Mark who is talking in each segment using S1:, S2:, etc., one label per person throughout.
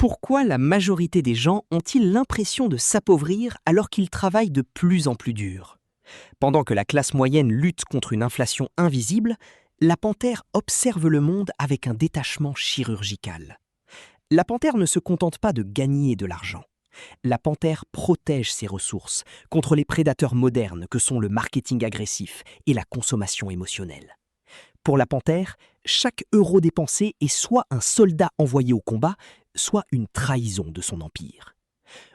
S1: Pourquoi la majorité des gens ont-ils l'impression de s'appauvrir alors qu'ils travaillent de plus en plus dur? Pendant que la classe moyenne lutte contre une inflation invisible, la panthère observe le monde avec un détachement chirurgical. La panthère ne se contente pas de gagner de l'argent. La panthère protège ses ressources contre les prédateurs modernes que sont le marketing agressif et la consommation émotionnelle. Pour la panthère, chaque euro dépensé est soit un soldat envoyé au combat, soit une trahison de son empire.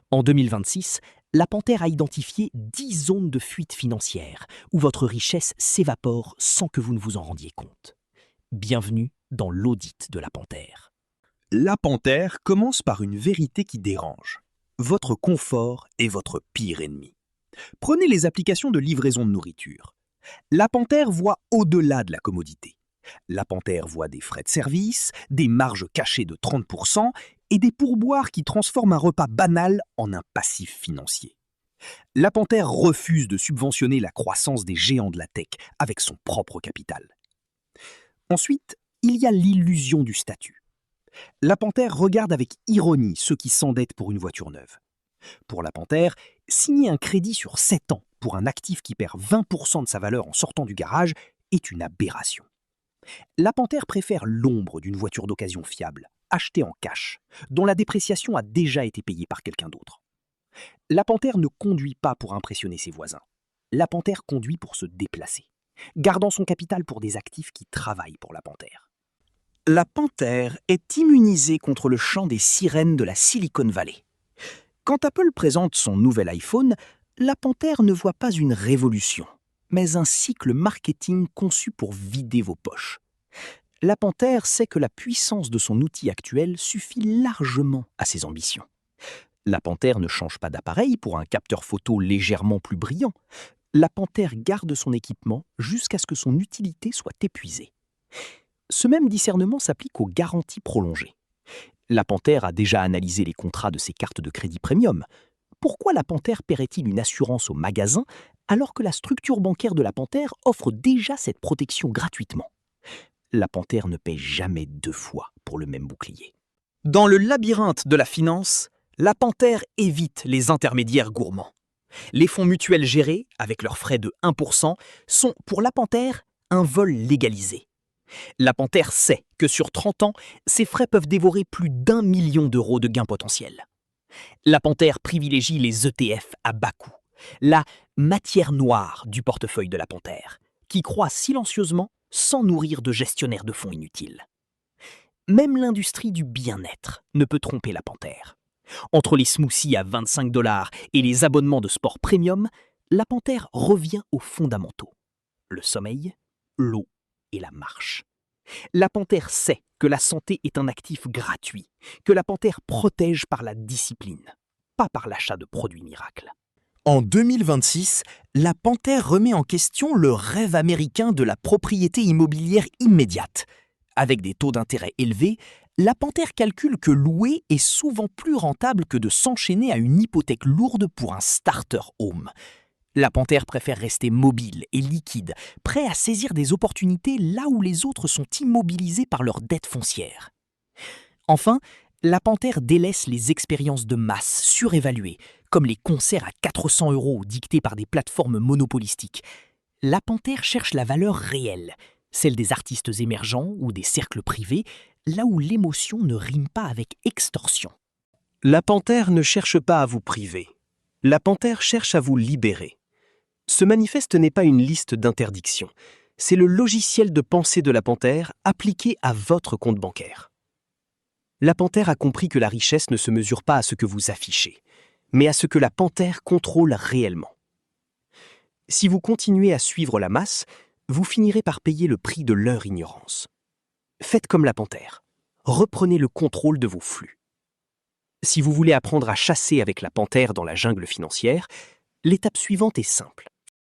S1: En 2026, la panthère a identifié 10 zones de fuite financière où votre richesse s'évapore sans que vous ne vous en rendiez compte. Bienvenue dans l'audit de la panthère.
S2: La panthère commence par une vérité qui dérange. Votre confort est votre pire ennemi. Prenez les applications de livraison de nourriture. La panthère voit au-delà de la commodité. La panthère voit des frais de service, des marges cachées de 30% et des pourboires qui transforment un repas banal en un passif financier. La panthère refuse de subventionner la croissance des géants de la tech avec son propre capital. Ensuite, il y a l'illusion du statut. La panthère regarde avec ironie ceux qui s'endettent pour une voiture neuve. Pour la panthère, signer un crédit sur 7 ans pour un actif qui perd 20% de sa valeur en sortant du garage est une aberration. La panthère préfère l'ombre d'une voiture d'occasion fiable, achetée en cash, dont la dépréciation a déjà été payée par quelqu'un d'autre. La panthère ne conduit pas pour impressionner ses voisins. La panthère conduit pour se déplacer, gardant son capital pour des actifs qui travaillent pour la panthère.
S1: La panthère est immunisée contre le chant des sirènes de la Silicon Valley. Quand Apple présente son nouvel iPhone, la panthère ne voit pas une révolution, mais un cycle marketing conçu pour vider vos poches. La panthère sait que la puissance de son outil actuel suffit largement à ses ambitions. La panthère ne change pas d'appareil pour un capteur photo légèrement plus brillant. La panthère garde son équipement jusqu'à ce que son utilité soit épuisée. Ce même discernement s'applique aux garanties prolongées. La panthère a déjà analysé les contrats de ses cartes de crédit premium. Pourquoi la panthère paierait-il une assurance au magasin alors que la structure bancaire de la panthère offre déjà cette protection gratuitement? La panthère ne paie jamais 2 fois pour le même bouclier. Dans le labyrinthe de la finance, la panthère évite les intermédiaires gourmands. Les fonds mutuels gérés, avec leurs frais de 1%, sont pour la panthère un vol légalisé. La panthère sait que sur 30 ans, ses frais peuvent dévorer plus d'1 million d'euros de gains potentiels. La panthère privilégie les ETF à bas coût, la matière noire du portefeuille de la panthère, qui croît silencieusement sans nourrir de gestionnaires de fonds inutiles. Même l'industrie du bien-être ne peut tromper la panthère. Entre les smoothies à 25 $ et les abonnements de sport premium, la panthère revient aux fondamentaux. Le sommeil, l'eau et la marche. La panthère sait que la santé est un actif gratuit, que la panthère protège par la discipline, pas par l'achat de produits miracles. En 2026, la panthère remet en question le rêve américain de la propriété immobilière immédiate. Avec des taux d'intérêt élevés, la panthère calcule que louer est souvent plus rentable que de s'enchaîner à une hypothèque lourde pour un starter home. La panthère préfère rester mobile et liquide, prêt à saisir des opportunités là où les autres sont immobilisés par leurs dettes foncières. Enfin, la panthère délaisse les expériences de masse surévaluées, comme les concerts à 400 € dictés par des plateformes monopolistiques. La panthère cherche la valeur réelle, celle des artistes émergents ou des cercles privés, là où l'émotion ne rime pas avec extorsion. La panthère ne cherche pas à vous priver. La panthère cherche à vous libérer. Ce manifeste n'est pas une liste d'interdictions. C'est le logiciel de pensée de la panthère appliqué à votre compte bancaire. La panthère a compris que la richesse ne se mesure pas à ce que vous affichez, mais à ce que la panthère contrôle réellement. Si vous continuez à suivre la masse, vous finirez par payer le prix de leur ignorance. Faites comme la panthère. Reprenez le contrôle de vos flux. Si vous voulez apprendre à chasser avec la panthère dans la jungle financière, l'étape suivante est simple.